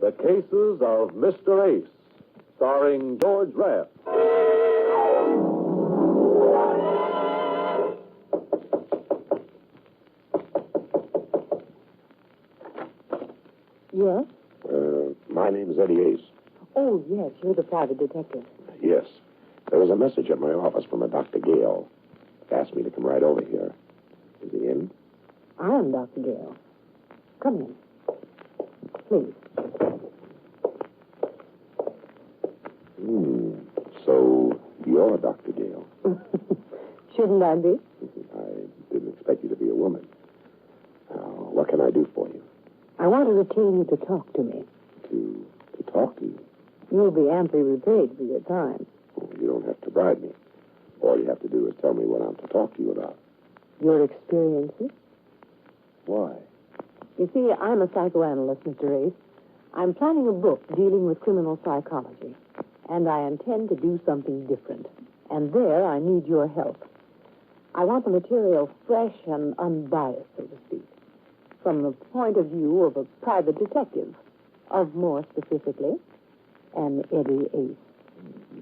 The Cases of Mr. Ace, starring George Raft. Yes? My name's Eddie Ace. Oh, yes, you're the private detective. Yes. There was a message at my office from a Dr. Gale. Asked me to come right over here. Is he in? I am Dr. Gale. Come in. Please. So, you're Dr. Gale. Shouldn't I be? I didn't expect you to be a woman. Now, what can I do for you? I want to retain you to talk to me. To talk to you? You'll be amply repaid for your time. Oh, you don't have to bribe me. All you have to do is tell me what I'm to talk to you about. Your experiences? Why? You see, I'm a psychoanalyst, Mr. Ace. I'm planning a book dealing with criminal psychology. And I intend to do something different. And there I need your help. I want the material fresh and unbiased, so to speak. From the point of view of a private detective. Of more specifically, an Eddie Ace.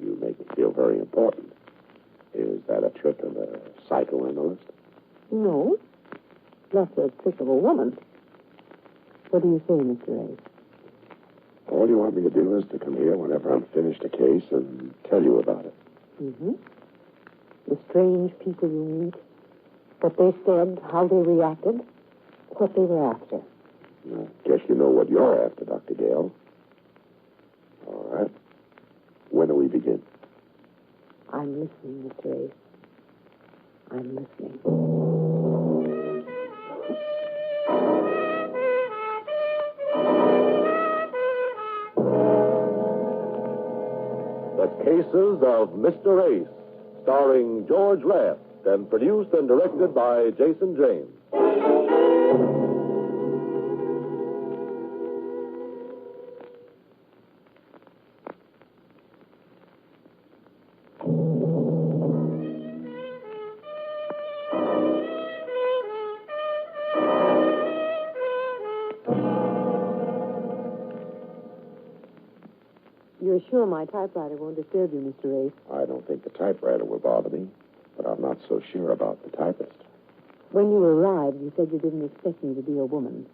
You make me feel very important. Is that a trick of a psychoanalyst? No. That's a trick of a woman. What do you say, Mr. Ace? All you want me to do is to come here whenever I'm finished a case and tell you about it. Mm-hmm. The strange people you meet, what they said, how they reacted, what they were after. I guess you know what you're after, Dr. Gale. All right. When do we begin? I'm listening, Mr. Ace. I'm listening. The Cases of Mr. Ace, starring George Raft, and produced and directed by Jason James. You're sure my typewriter won't disturb you, Mr. Ace? I don't think the typewriter will bother me, but I'm not so sure about the typist. When you arrived, you said you didn't expect me to be a woman.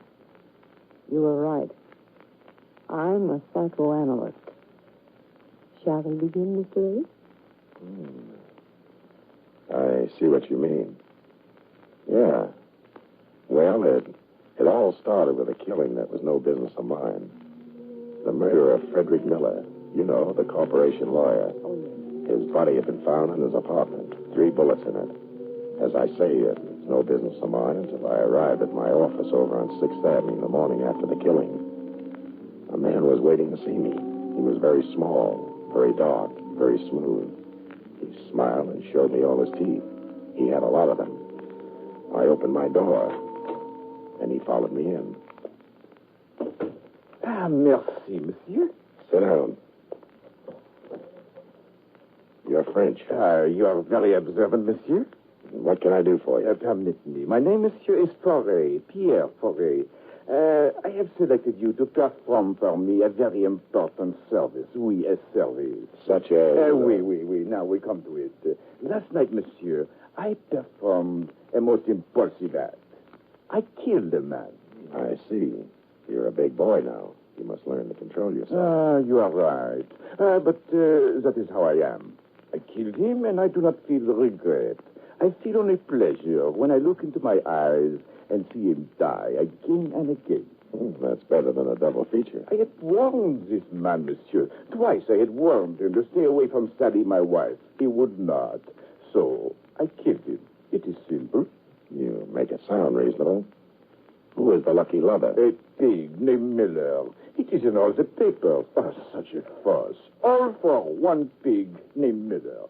You were right. I'm a psychoanalyst. Shall we begin, Mr. Ace? I see what you mean. Yeah. Well, it all started with a killing that was no business of mine. The murder of Frederick Miller. You know, the corporation lawyer. Oh, yes. His body had been found in his apartment. 3 bullets in it. As I say, it's no business of mine until I arrived at my office over on 6th Avenue in the morning after the killing. A man was waiting to see me. He was very small, very dark, very smooth. He smiled and showed me all his teeth. He had a lot of them. I opened my door, and he followed me in. Ah, merci, monsieur. Sit down. You're French. You are very observant, monsieur. What can I do for you? Permit me. My name, monsieur, is Fauré, Pierre Fauré. I have selected you to perform for me a very important service. Oui, a service. Such as... Oui. Now we come to it. Last night, monsieur, I performed a most impulsive act. I killed a man. I see. You're a big boy now. You must learn to control yourself. You are right. But that is how I am. I killed him, and I do not feel regret. I feel only pleasure when I look into my eyes and see him die again and again. That's better than a double feature. I had warned this man, monsieur. Twice I had warned him to stay away from Sally, my wife. He would not. So I killed him. It is simple. You make it sound reasonable. Who is the lucky lover? A pig named Miller. It is in all the papers. Oh, such a fuss. All for one pig named Miller.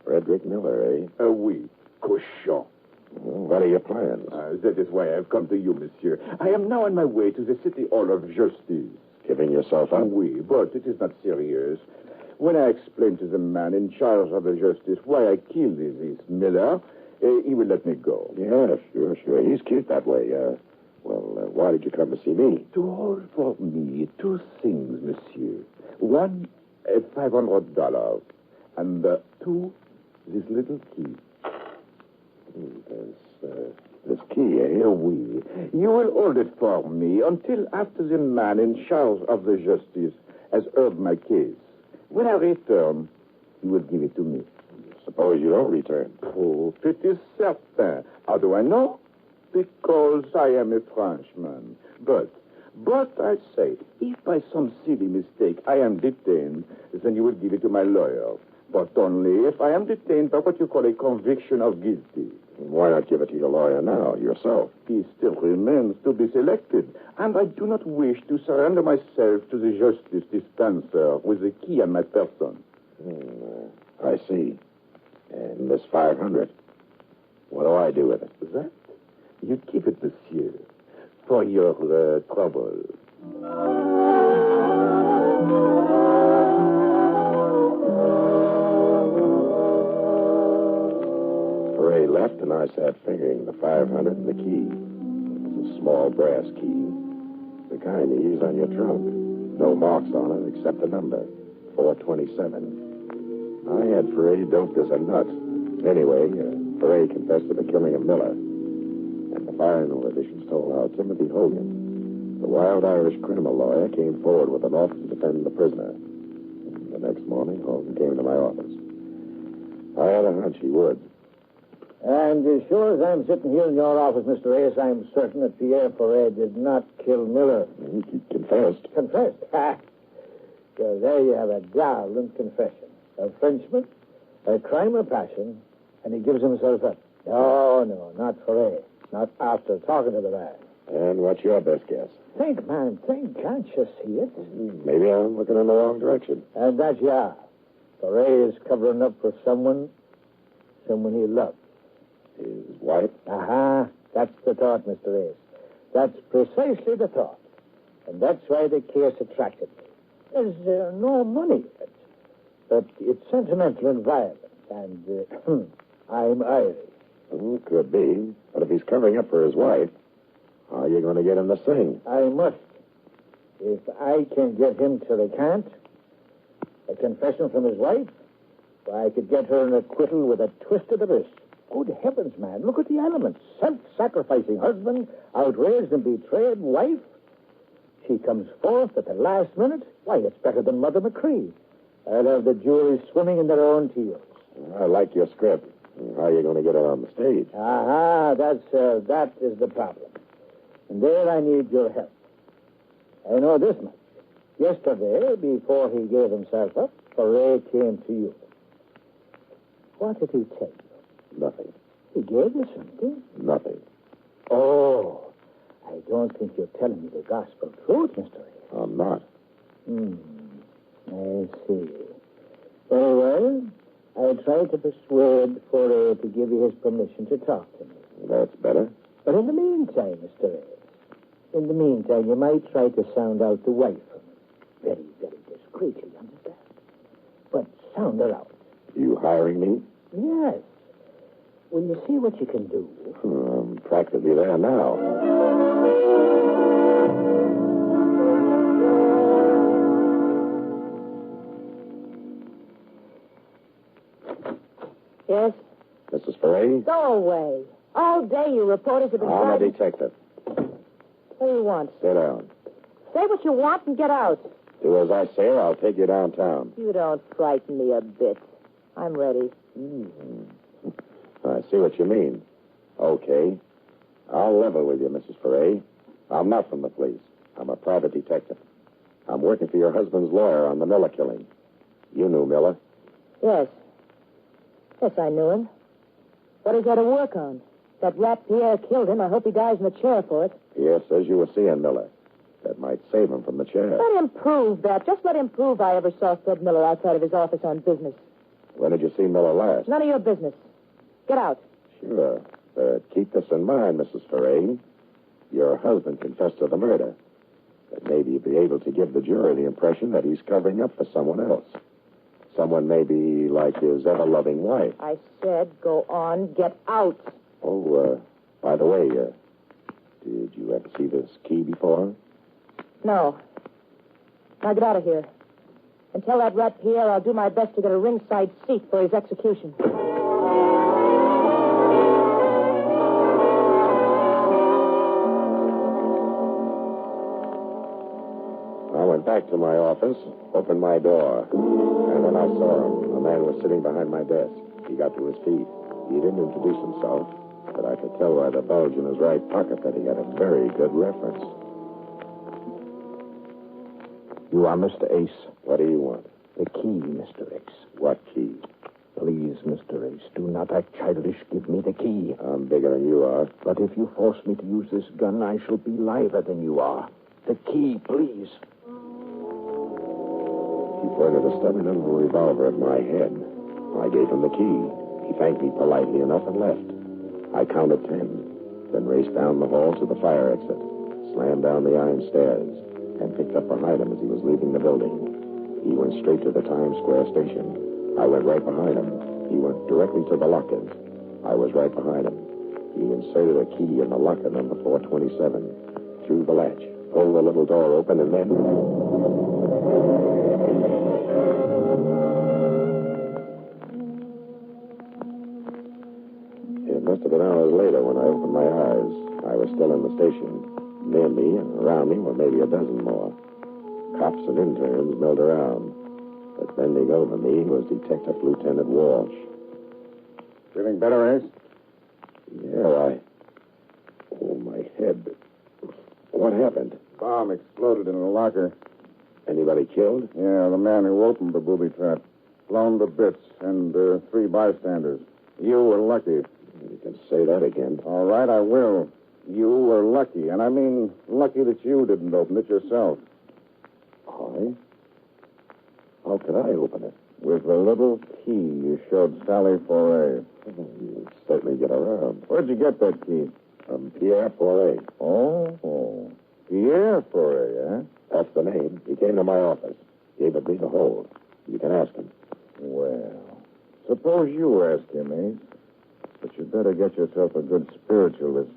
Frederick Miller, eh? Oui. Cochon. Well, what are your plans? That is why I have come to you, monsieur. I am now on my way to the City Hall of Justice. Giving yourself up? Oui, but it is not serious. When I explain to the man in charge of the justice why I killed this Miller, he will let me go. Yeah, sure. He's cute that way. Well, why did you come to see me? To hold for me 2 things, monsieur. One, $500. And 2, this little key. This key, eh? Oui. You will hold it for me until after the man in charge of the justice has heard my case. When I return, he will give it to me. Suppose you don't return. Oh, it is certain. How do I know? Because I am a Frenchman. But I say, if by some silly mistake I am detained, then you will give it to my lawyer. But only if I am detained by what you call a conviction of guilty. Why not give it to your lawyer now, yourself? He still remains to be selected, and I do not wish to surrender myself to the justice dispenser with the key on my person. I see. And this 500, what do I do with it? That? You keep it, monsieur, for your trouble. Ray left, and I sat fingering the 500 and the key. It was a small brass key, the kind you use on your trunk. No marks on it except a number, 427. I had Ferret doped as a nut. Anyway, Ferret confessed to the killing of Miller. And the final editions told how Timothy Hogan, the wild Irish criminal lawyer, came forward with an offer to defend the prisoner. And the next morning, Hogan came to my office. I had a hunch he would. And as sure as I'm sitting here in your office, Mr. Ace, I'm certain that Pierre Ferret did not kill Miller. He confessed. Confessed? Ha! So there you have a darling confession. A Frenchman, a crime of passion, and he gives himself up. No, not Ferret. Not after talking to the man. And what's your best guess? Think, man, think. Can't you see it? Maybe I'm looking in the wrong direction. And that's yeah. Ferret is covering up for someone he loves. His wife? Aha, that's the thought, Mr. Ace. That's precisely the thought. And that's why the case attracted me. There's no money in it. But it's sentimental and violent. And I'm Irish. Could be. But if he's covering up for his wife, how are you going to get him to sing? I must. If I can get him to recant a confession from his wife, why, I could get her an acquittal with a twist of the wrist. Good heavens, man, look at the elements. Self-sacrificing husband, outraged and betrayed wife. She comes forth at the last minute. Why, it's better than Mother McCree. I'll have the jury swimming in their own tears. I like your script. How are you going to get it on the stage? Aha, that is the problem. And there I need your help. I know this much. Yesterday, before he gave himself up, Ferret came to you. What did he tell you? Nothing. He gave you something? Nothing. Oh, I don't think you're telling me the gospel truth, Mr. A. I'm not. I see. Very well. I tried to persuade Ferret to give you his permission to talk to me. That's better. But in the meantime, Mr. A, in the meantime, you might try to sound out the wife from him. Very, very discreetly, understand? But sound her out. You hiring me? Yes. Will you see what you can do? I'm practically there now. Yes? Mrs. Ferret? Go away. All day you reporters have been I'm a trying... detective. What do you want? Sit down. Say what you want and get out. Do as I say or I'll take you downtown. You don't frighten me a bit. I'm ready. I see what you mean. Okay. I'll level with you, Mrs. Ferret. I'm not from the police. I'm a private detective. I'm working for your husband's lawyer on the Miller killing. You knew Miller. Yes. Yes, I knew him. What has he got to work on? That rat Pierre killed him. I hope he dies in the chair for it. Pierre says you were seeing Miller. That might save him from the chair. Let him prove that. Just let him prove I ever saw Fred Miller outside of his office on business. When did you see Miller last? None of your business. Get out. Sure. But keep this in mind, Mrs. Ferret. Your husband confessed to the murder. But maybe you'll be able to give the jury the impression that he's covering up for someone else. Someone maybe like his ever-loving wife. I said go on. Get out. Oh, by the way, Did you ever see this key before? No. Now get out of here. And tell that rat Pierre I'll do my best to get a ringside seat for his execution. I went back to my office, opened my door, and then I saw him. A man was sitting behind my desk. He got to his feet. He didn't introduce himself, but I could tell by the bulge in his right pocket that he had a very good reference. You are Mr. Ace. What do you want? The key, Mr. Ace. What key? Please, Mr. Ace, do not act childish. Give me the key. I'm bigger than you are. But if you force me to use this gun, I shall be liver than you are. The key, please. He pointed a stubby little revolver at my head. I gave him the key. He thanked me politely enough and left. I counted 10, then raced down the hall to the fire exit, slammed down the iron stairs, and picked up behind him as he was leaving the building. He went straight to the Times Square station. I went right behind him. He went directly to the lockers. I was right behind him. He inserted a key in the locker number 427, threw the latch, pulled the little door open, and then... It must have been hours later when I opened my eyes. I was still in the station. Near me and around me were maybe a dozen more. Cops and interns milled around. But bending over me was Detective Lieutenant Walsh. Feeling better, Ace? Yeah, Oh, my head. What happened? Bomb exploded in a locker. Anybody killed? Yeah, the man who opened the booby trap. Blown to bits, and 3 bystanders. You were lucky. You can say that again. All right, I will. You were lucky, and I mean lucky that you didn't open it yourself. I? How could I open it? With the little key you showed Sally Foray. You certainly get around. Where'd you get that key? From Pierre Foray. Oh. Pierre Foray, eh? That's the name. He came to my office. Gave it me to hold. You can ask him. Well, suppose you ask him, Ace. But you'd better get yourself a good spiritualist.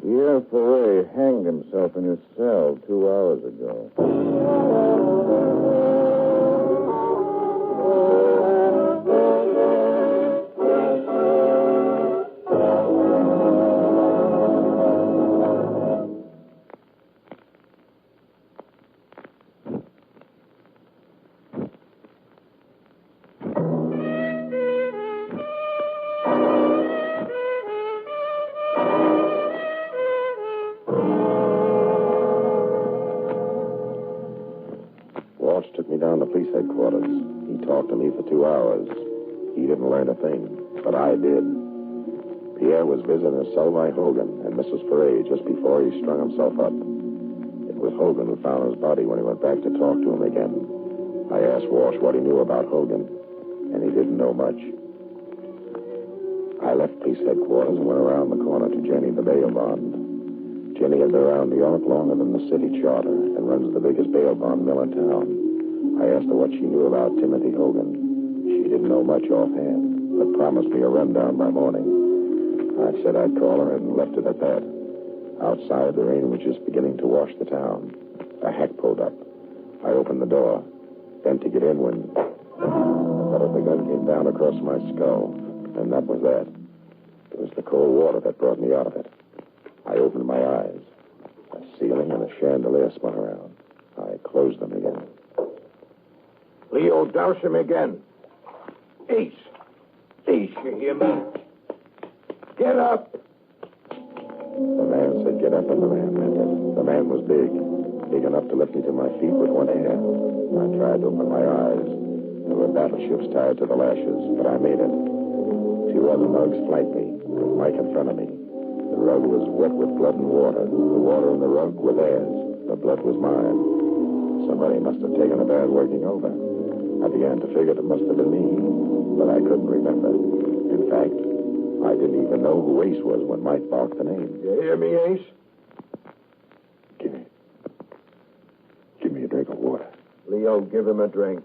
Pierre Foray hanged himself in his cell 2 hours ago. Walsh took me down to police headquarters. He talked to me for 2 hours. He didn't learn a thing, but I did. Pierre was visiting his cell by Hogan and Mrs. Foray just before he strung himself up. It was Hogan who found his body when he went back to talk to him again. I asked Walsh what he knew about Hogan, and he didn't know much. I left police headquarters and went around the corner to Jenny, the bail bond. Jenny has been around New York longer than the city charter and runs the biggest bail bond mill in town. I asked her what she knew about Timothy Hogan. She didn't know much offhand, but promised me a rundown by morning. I said I'd call her and left it at that. Outside, the rain was just beginning to wash the town. A hack pulled up. I opened the door, bent to get in when the butt of the gun came down across my skull, and that was that. It was the cold water that brought me out of it. I opened my eyes. A ceiling and a chandelier spun around. I closed them again. Leo, douse him again. Ace, you hear me? Get up. The man said get up, and the man meant it. The man was big enough to lift me to my feet with one hand. I tried to open my eyes. There were battleships tied to the lashes, but I made it. 2 other mugs flanked me, with Mike in front of me. The rug was wet with blood and water. The water and the rug were theirs. The blood was mine. Somebody must have taken a bad working over. I began to figure it must have been me, but I couldn't remember. In fact, I didn't even know who Ace was when Mike barked the name. You hear me, Ace? Give me a drink of water. Leo, give him a drink.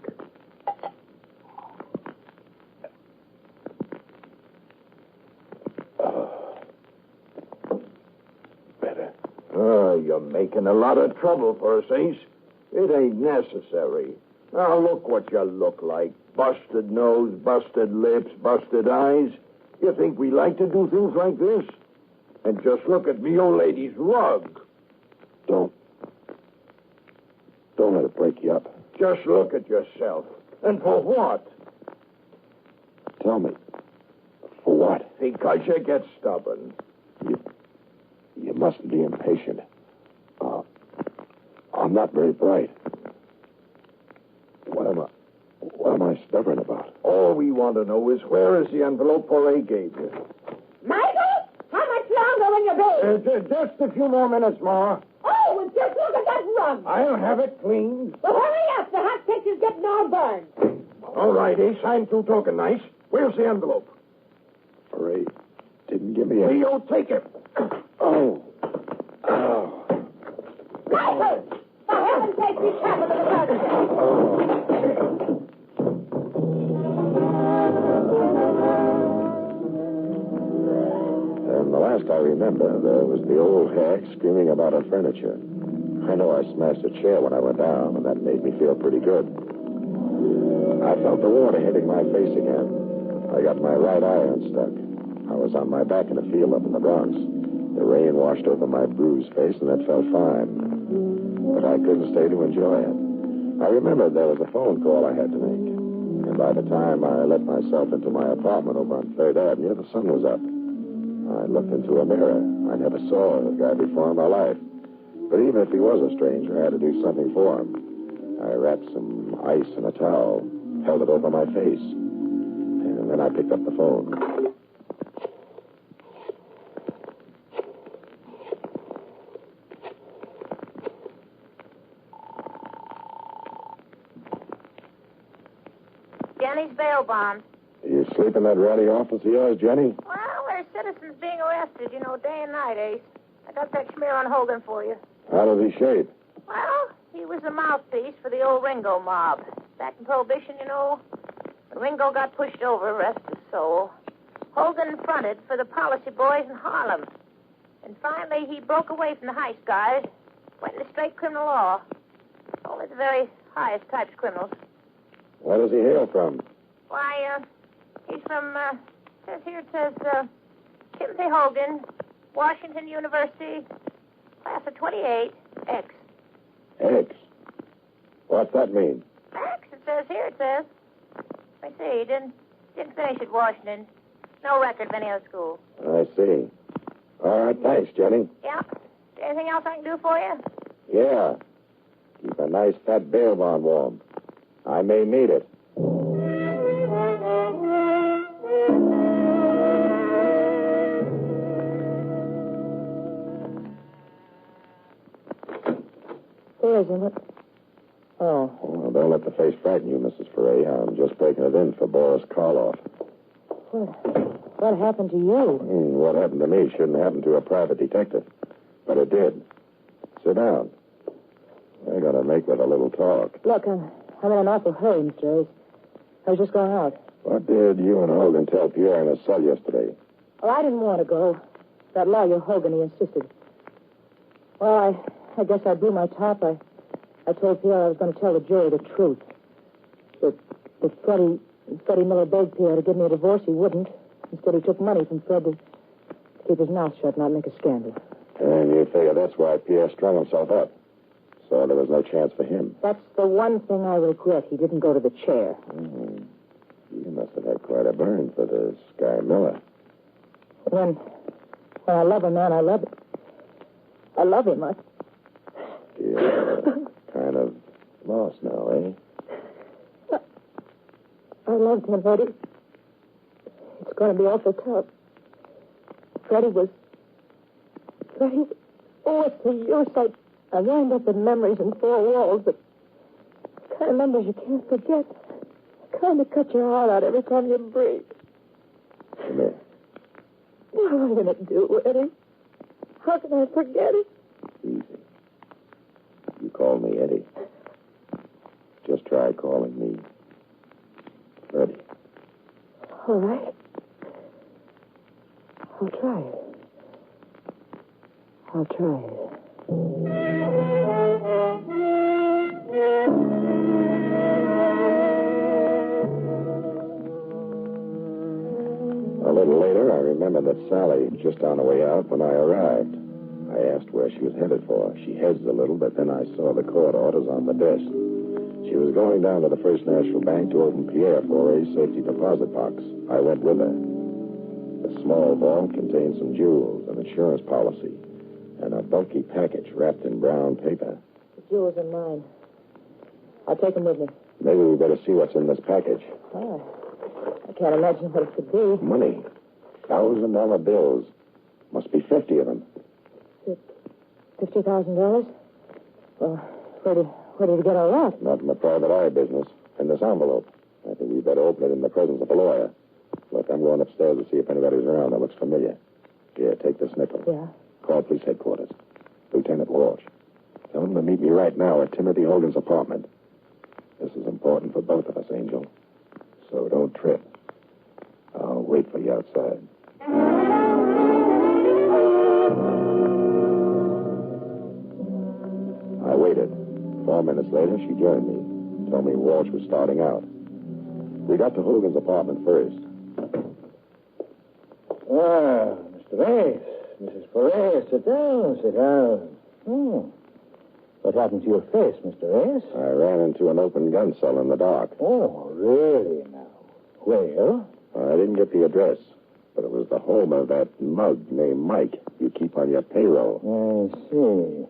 making a lot of trouble for us, Ace. It ain't necessary. Now, look what you look like. Busted nose, busted lips, busted eyes. You think we like to do things like this? And just look at me old lady's rug. Don't let it break you up. Just look at yourself. And for what? Tell me. For what? Because you get stubborn. You mustn't be impatient. I'm not very bright. What am I stubborn about? All we want to know is where is the envelope Poray gave you? Michael, how much longer will you be? Just a few more minutes, Ma. Oh, and just look at that rug. I'll have it cleaned. Well, hurry up. The hot picture's getting all burned. All right, Ace. I'm through talking nice. Where's the envelope? Ray didn't give me a... Leo, take it. Oh. Michael! For heaven's sake, be careful of the rug. And the last I remember, there was the old hack screaming about her furniture. I know I smashed a chair when I went down, and that made me feel pretty good. I felt the water hitting my face again. I got my right eye unstuck. I was on my back in a field up in the Bronx. The rain washed over my bruised face, and it felt fine. But I couldn't stay to enjoy it. I remembered there was a phone call I had to make. And by the time I let myself into my apartment over on 3rd Avenue, the sun was up. I looked into a mirror. I never saw a guy before in my life. But even if he was a stranger, I had to do something for him. I wrapped some ice in a towel, held it over my face, and then I picked up the phone. Jenny's bail bond. You sleep in that ratty office of yours, Jenny? Well, there's citizens being arrested, day and night, Ace. I got that smear on Hogan for you. How does he shape? Well, he was the mouthpiece for the old Ringo mob. Back in Prohibition, when Ringo got pushed over, rest his soul, Hogan fronted for the policy boys in Harlem. And finally, he broke away from the heist guys, went into straight criminal law. Only the very highest types of criminals. Where does he hail from? Why, he's from, it says Timothy Hogan, Washington University, class of 28, X. X? What's that mean? X, it says. Let me see, he didn't finish at Washington. No record of any other school. I see. All right, thanks, Jenny. Yeah? Anything else I can do for you? Yeah. Keep a nice fat bail bond warm. I may need it. There, isn't it? Oh. Well, don't let the face frighten you, Mrs. Foray. I'm just breaking it in for Boris Karloff. What happened to you? What happened to me shouldn't happen to a private detective. But it did. Sit down. We're going to make it a little talk. Look, I'm in an awful hurry, Mr. Ace. I was just going out. What did you and Hogan tell Pierre in his cell yesterday? Well, I didn't want to go. That lawyer, Hogan, he insisted. Well, I guess I blew my top. I told Pierre I was going to tell the jury the truth. That Freddie Miller begged Pierre to give me a divorce. He wouldn't. Instead, he took money from Fred to keep his mouth shut and not make a scandal. And you figure that's why Pierre strung himself up. So there was no chance for him. That's the one thing I regret. He didn't go to the chair. Mm-hmm. You must have had quite a burn for this guy Miller. When I love a man, I love him. I love him. You're kind of lost now, eh? I loved him, Eddie. It's going to be awful tough. Oh, it's the use. I wind up with memories in four walls, but the kind of memories you can't forget. The kind that cut your heart out every time you breathe. Come here. What am I going to do, Eddie? How can I forget it? Easy. You call me Eddie. Just try calling me Freddie. All right. I'll try it. remembered that Sally was just on the way out when I arrived. I asked where she was headed for. She hedged a little, but then I saw the court orders on the desk. She was going down to the First National Bank to open Pierre Foray's safety deposit box. I went with her. The small vault contained some jewels, an insurance policy, and a bulky package wrapped in brown paper. The jewels are mine. I'll take them with me. Maybe we better see what's in this package. Oh, I can't imagine what it could be. Money. $1,000 bills. Must be 50 of them. $50,000? Well, where did you get all that? Not in the private eye business. In this envelope. I think we'd better open it in the presence of a lawyer. Look, I'm going upstairs to see if anybody's around that looks familiar. Here, take this nickel. Yeah? Call police headquarters. Lieutenant Walsh. Tell them to meet me right now at Timothy Hogan's apartment. This is important for both of us, Angel. So don't trip. I'll wait for you outside. I waited. 4 minutes later, she joined me. Told me Walsh was starting out. We got to Hogan's apartment first. Ah, Mr. Race. Mrs. Foray, sit down, sit down. What happened to your face, Mr. Race? I ran into an open gun cell in the dark. Oh, really now? Well? I didn't get the address, but it was the home of that mug named Mike you keep on your payroll. I see.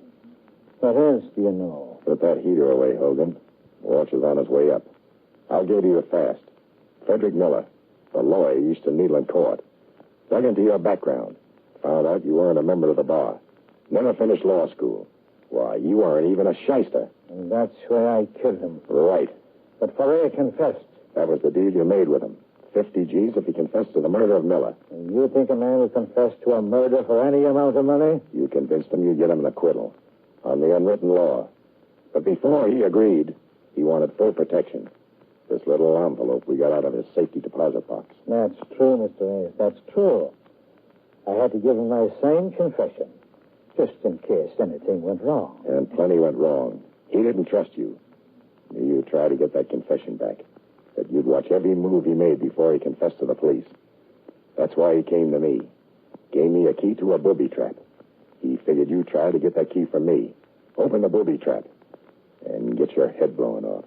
What else do you know? Put that heater away, Hogan. Walsh is on his way up. I'll give you the fast. Frederick Miller, the lawyer you used to needle in court. Dug into your background. Found out you weren't a member of the bar. Never finished law school. Why, you weren't even a shyster. And that's why I killed him. Right. But Foray confessed. That was the deal you made with him. 50 G's if he confessed to the murder of Miller. And you think a man would confess to a murder for any amount of money? You convinced him you'd get him an acquittal. On the unwritten law. But before he agreed, he wanted full protection. This little envelope we got out of his safety deposit box. That's true, Mr. Ace. That's true. I had to give him my signed confession, just in case anything went wrong. And plenty went wrong. He didn't trust you. You tried to get that confession back. That you'd watch every move he made before he confessed to the police. That's why he came to me. Gave me a key to a booby trap. He figured you'd try to get that key from me. Open the booby trap. And get your head blown off.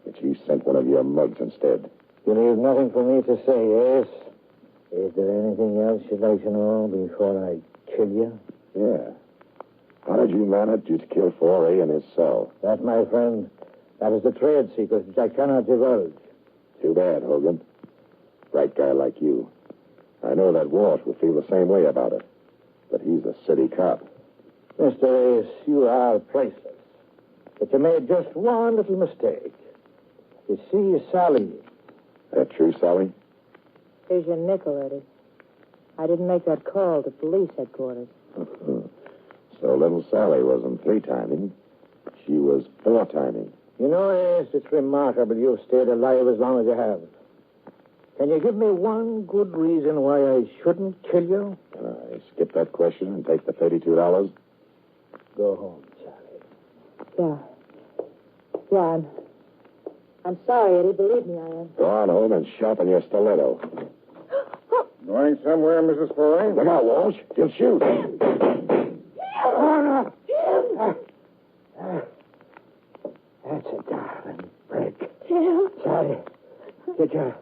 But you sent one of your mugs instead. You leave nothing for me to say, yes? Is there anything else you'd like to know before I kill you? Yeah. How did you manage to kill 4A in his cell? That, my friend, that is a trade secret which I cannot divulge. Too bad, Hogan. Bright guy like you. I know that Walsh will feel the same way about it. But he's a city cop. Mr. Ace, you are priceless. But you made just one little mistake. You see, Sally. That true, Sally? Here's your nickel, Eddie. I didn't make that call to police headquarters. So little Sally wasn't 3-timing. She was 4-timing. You know, Ace, it's remarkable you've stayed alive as long as you have. Can you give me one good reason why I shouldn't kill you? Can I skip that question and take the $32? Go home, Sally. Yeah, I'm sorry, Eddie. Believe me, I am. Go on home and sharpen your stiletto. Going somewhere, Mrs. Foray? Look out, Walsh. He'll shoot. That's a darling break. Tim? Sally, get your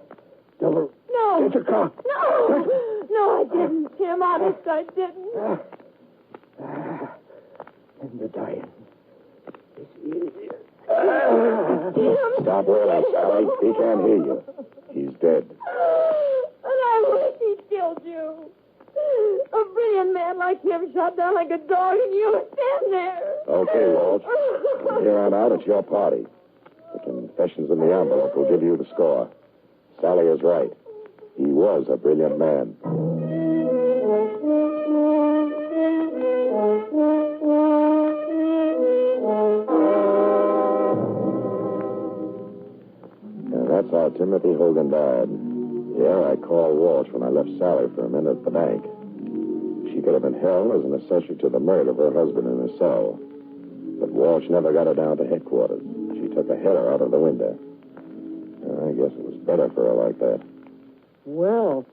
double... No. Get your car. No, I didn't, Tim. Honest, I didn't. And the dying is easier. Stop wailing, Sally. He can't hear you. He's dead. And I wish he killed you. A brilliant man like him shot down like a dog, and you stand there. Okay, Walsh. From here on out, it's your party. The confessions in the envelope will give you the score. Sally is right. He was a brilliant man. And that's how Timothy Hogan died. Yeah, I called Walsh when I left Sally for a minute at the bank. She could have been held as an accessory to the murder of her husband in her cell. But Walsh never got her down to headquarters. She took a header out of the window. I guess it was better for her like that. Well,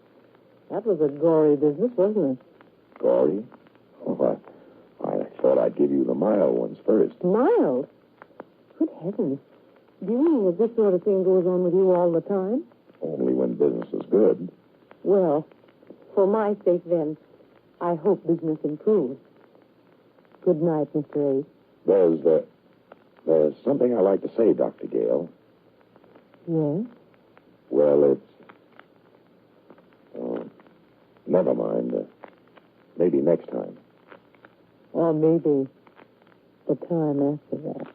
That was a gory business, wasn't it? Gory? Oh, I thought I'd give you the mild ones first. Mild? Good heavens. Do you mean that this sort of thing goes on with you all the time? Only when business is good. Well, for my sake, then, I hope business improves. Good night, Mr. Ace. There's something I'd like to say, Dr. Gale. Yes? Well, it's... never mind. Maybe next time. Or maybe the time after that.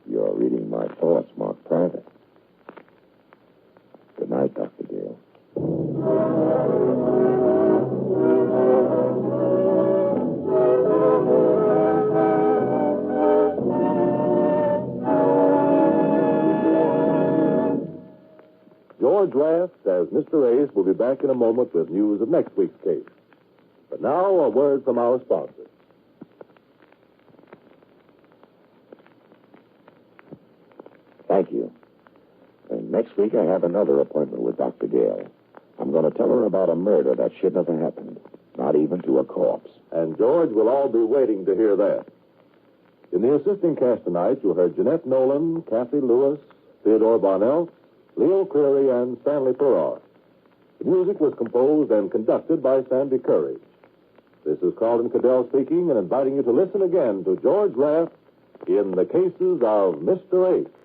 You're reading my thoughts marked private. Good night, Dr. Gale. George Raft, as Mr. Ace, will be back in a moment with news of next week's case. But now, a word from our sponsor. Thank you. And next week I have another appointment with Dr. Gale. I'm going to tell her about a murder that should never happened, not even to a corpse. And George will all be waiting to hear that. In the assisting cast tonight, you heard Jeanette Nolan, Cathy Lewis, Theodore Barnell, Leo Cleary, and Stanley Farrar. The music was composed and conducted by Sandy Courage. This is Carlton Cadell speaking and inviting you to listen again to George Raft in The Cases of Mr. Ace.